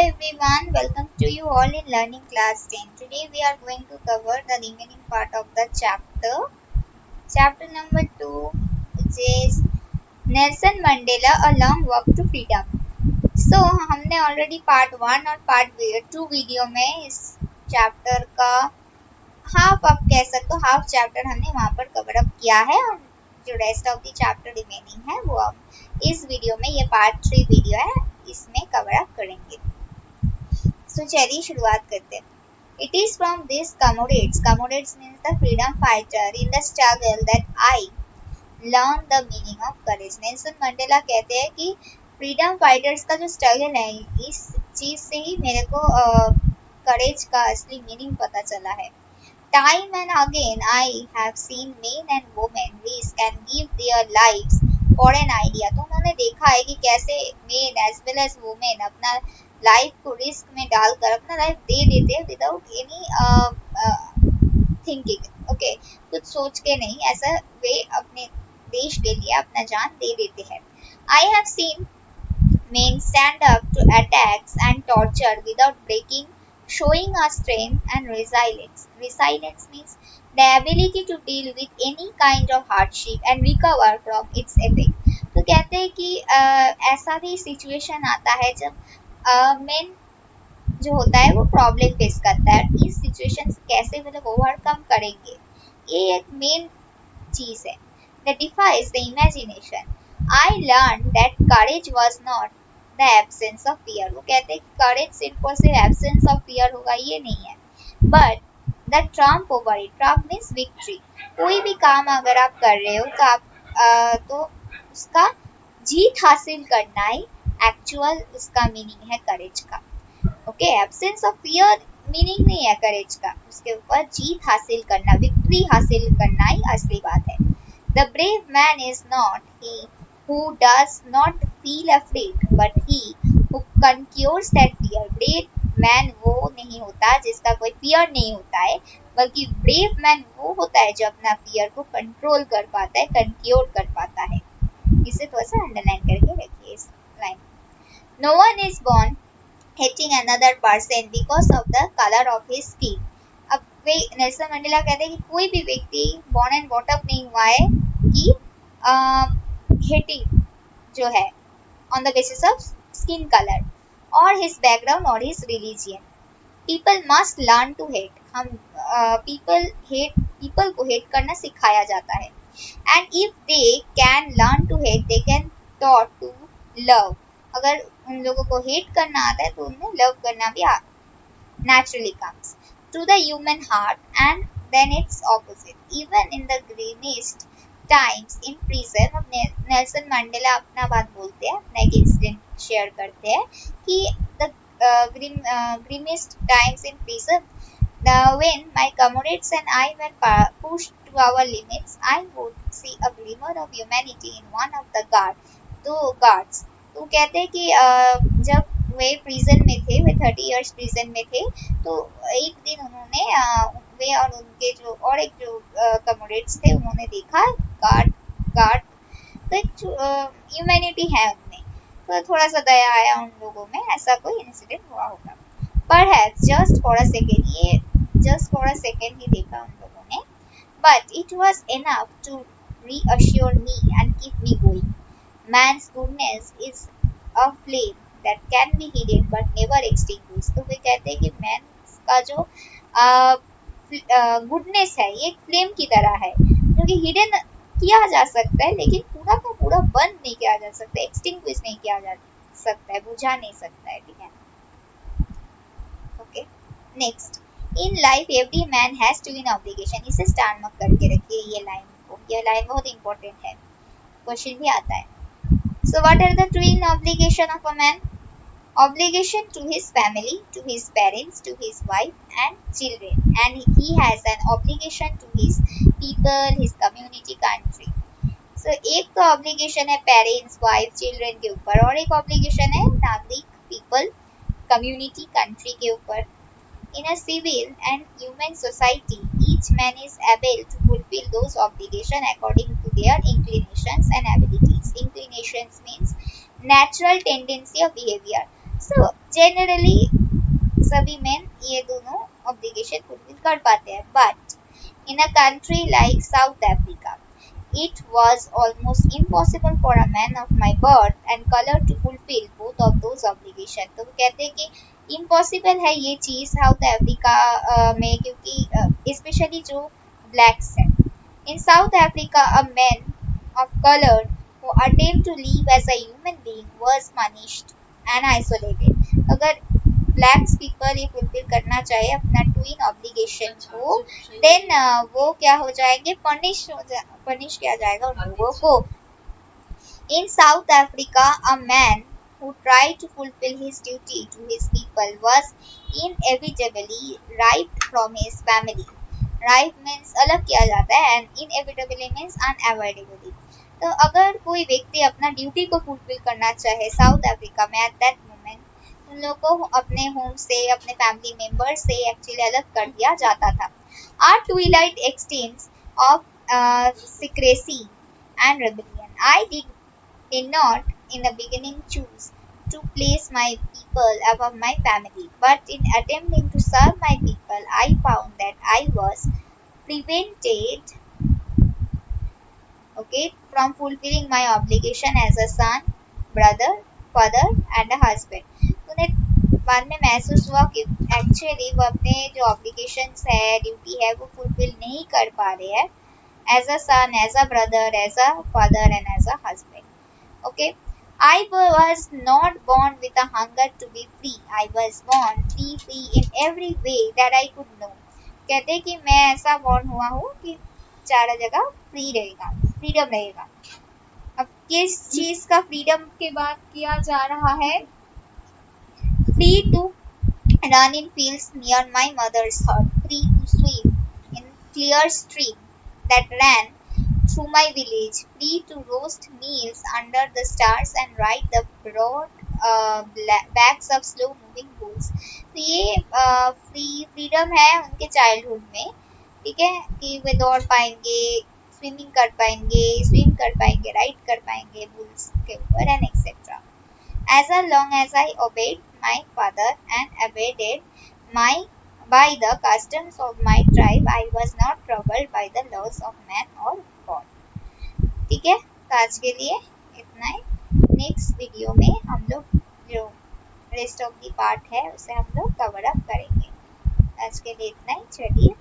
everyone, welcome to you all in Learning Class 10. Today we are going to cover the remaining part of the chapter number 2, which is Nelson Mandela A Long Walk to Freedom. So हमने already part 1 और part 2 video में इस chapter का half, आप कह सकते हो half chapter हमने वहाँ पर कवर अप किया है, और जो rest of the chapter remaining है वो अब इस वीडियो में, ये पार्ट 3 वीडियो है, इसमें कवर अप करेंगे। तो चलिए शुरुआत करते हैं। It is from this comrades means the freedom fighter in the struggle that I learned the meaning of courage। Nelson Mandela कहते हैं कि फ्रीडम फाइटर्स का जो स्ट्रगल है, इस चीज से ही मेरे को करेज का असली मीनिंग पता चला है। Time and again I have seen men and women risk and give their lives for an idea। तो उन्होंने देखा है कि कैसे men as well as women अपना लाइफ को रिस्क में डालकर अपना लाइफ दे देते हैं विदाउट एनी थिंकिंग। ओके, कुछ सोच के नहीं, ऐसा वे अपने देश के लिए अपना जान दे देते हैं। I have seen men stand up to attacks and torture without breaking, showing our strength and resilience। Resilience means the ability to deal with any kind of hardship and recover from its effect। तो कहते हैं कि ऐसा भी situation आता है जब main जो होता है वो प्रॉब्लम फेस करता है, इस सिचुएशन से कैसे वो लोग ओवरकम करेंगे, ये एक मेन चीज है। That defies the imagination। I learned that courage was not the absence of fear। वो कहते हैं कि courage सिर्फ और सिर्फ absence of fear होगा, ये नहीं है, but the trump over it। trump means victory। कोई भी काम अगर आप कर रहे हो तो आप तो उसका जीत हासिल करना ही एक्चुअल उसका मीनिंग है करेज का। Okay, absence of fear meaning नहीं है करेज का, उसके ऊपर जीत हासिल करना, विक्ट्री हासिल करना ही असली बात है। The brave man is not he who does not feel afraid, but he who conquers that fear। Brave man वो नहीं होता जिसका कोई फियर नहीं होता है, बल्कि brave man वो होता है जो अपना फियर को कंट्रोल कर पाता है, कंक्योर कर पाता है। इसे थोड़ा सा अंडरलाइन करके रखिए इस line. No one is born hating another person because of the color of his skin। अब वे नेल्सन मंडेला कहते हैं कि कोई भी व्यक्ति बॉर्न एंड बॉट अप नहीं हुआ है कि हेटिंग जो है on the basis of skin colour और हिज बैकग्राउंड और his religion. People must learn to hate. हम पीपल को हेट करना सिखाया जाता है। And if they can learn to hate, they can taught to love. अगर उन लोगों को हेट करना आता है तो उन्हें लव करना भी naturally comes to the human heart, and then its opposite। even in the grimmest times in prison। अब नेल्सन मंडेला अपना बात बोलते हैं, अपना एक इंसिडेंट शेयर करते हैं कि the grimmest times in prison, when my comrades and I were pushed to our limits, I would see a glimmer of humanity in one of the guards। तो कहते हैं कि जब वे प्रिजन में थे, वे 30 इयर्स प्रिजन में थे, तो एक दिन उन्होंने वे और उनके जो और एक जो कमोडेट्स थे, उन्होंने देखा गार्ड तो एक ह्यूमैनिटी है उनमें, तो थोड़ा सा दया आया उन लोगों में, ऐसा कोई इंसिडेंट हुआ होगा। Perhaps just for a second, ये just for a second ही देखा उन लोगों ने, but it was enough to reassure me and keep me going। Man's goodness is a flame that can be hidden but never extinguished। तो वे कहते हैं कि man का जो गुडनेस है, ये एक फ्लेम की तरह है जो कि हिडन किया जा सकता है, लेकिन पूरा का पूरा बंद नहीं किया जा सकता, एक्सटिंग्विश नहीं किया जा सकता है, बुझा नहीं सकता है। ठीक है, okay. Next, in life every man has to in obligation. इसे स्टार मार्क करके रखिए ये लाइन को, ये लाइन बहुत इंपॉर्टेंट है, क्वेश्चन भी आता है। So what are the twin obligation of a man? Obligation to his family, to his parents, to his wife and children, and he has an obligation to his people, his community, country। So एक तो obligation है parents, wife, children के ऊपर, और एक obligation है नागरिक, people, community, country के ऊपर। In a civil and human society, each man is able to fulfill those obligations according to their inclinations and abilities। Inclinations means natural tendency of behavior। So generally सभी main ये दोनों obligation fulfil कर पाते हैं, but in a country like south Africa it was almost impossible for a man of my birth and color to fulfill both of those obligations. तो वो कहते हैं कि इम्पॉसिबल है ये चीज़ साउथ अफ्रीका में, क्योंकि स्पेशली जो ब्लैक्स हैं. In South Africa, a man of color who attempted to live as a human being was punished and isolated. अगर ब्लैक्स पीपल ये फुलफिल करना चाहे अपना ट्विन ऑब्लिगेशन को, देन वो क्या हो जाएंगे, पनिश किया जाएगा उन लोगों को. In South Africa a man who tried to fulfill his duty to his people was inevitably ripped from his family. Ripe means अलग किया जाता है and inevitably means unavoidably. तो अगर कोई व्यक्ति अपना ड्यूटी को फुलफिल करना चाहे साउथ अफ्रीका में एट दैट मोमेंट, उन लोगों को अपने होम से अपने फैमिली मेंबर से एक्चुअली अलग कर दिया जाता था. Our twilight extremes of secrecy and rebellion. I did not in the beginning choose to place my people above my family, but in attempting to serve my people, I found that I was prevented, from fulfilling my obligation as a son, brother, father and a husband. उन्हें बाद में महसूस हुआ कि actually वो अपने जो obligations है, ड्यूटी है, वो फुलफिल नहीं कर पा रहे हैं as a son, as a brother, as a father and as a husband. Okay. I was not born with a hunger to be free. I was born free in every way that I could know. कहते कि मैं ऐसा born हुआ हूँ कि चारों जगह freedom रहेगा. अब किस चीज का फ्रीडम के बात किया जा रहा है? Free to run in fields near my mother's hut, free to swim in clear stream that ran through my village, free to roast meals under the stars and ride the broad backs of slow moving bulls. तो ये freedom है उनके childhood में, ठीक है, कि वे दौड़ पाएंगे, स्विमिंग कर पाएंगे, स्विम कर पाएंगे, राइड कर पाएंगे बुल्स के ऊपर and etcetera. As long as I obeyed my father and abided by the customs of my tribe, I was not troubled by the laws of man or God. ठीक है, तो आज के लिए इतना ही. नेक्स्ट वीडियो में हम लोग जो रेस्ट ऑफ दी पार्ट है उसे हम लोग कवर अप करेंगे. आज के लिए इतना ही. चलिए.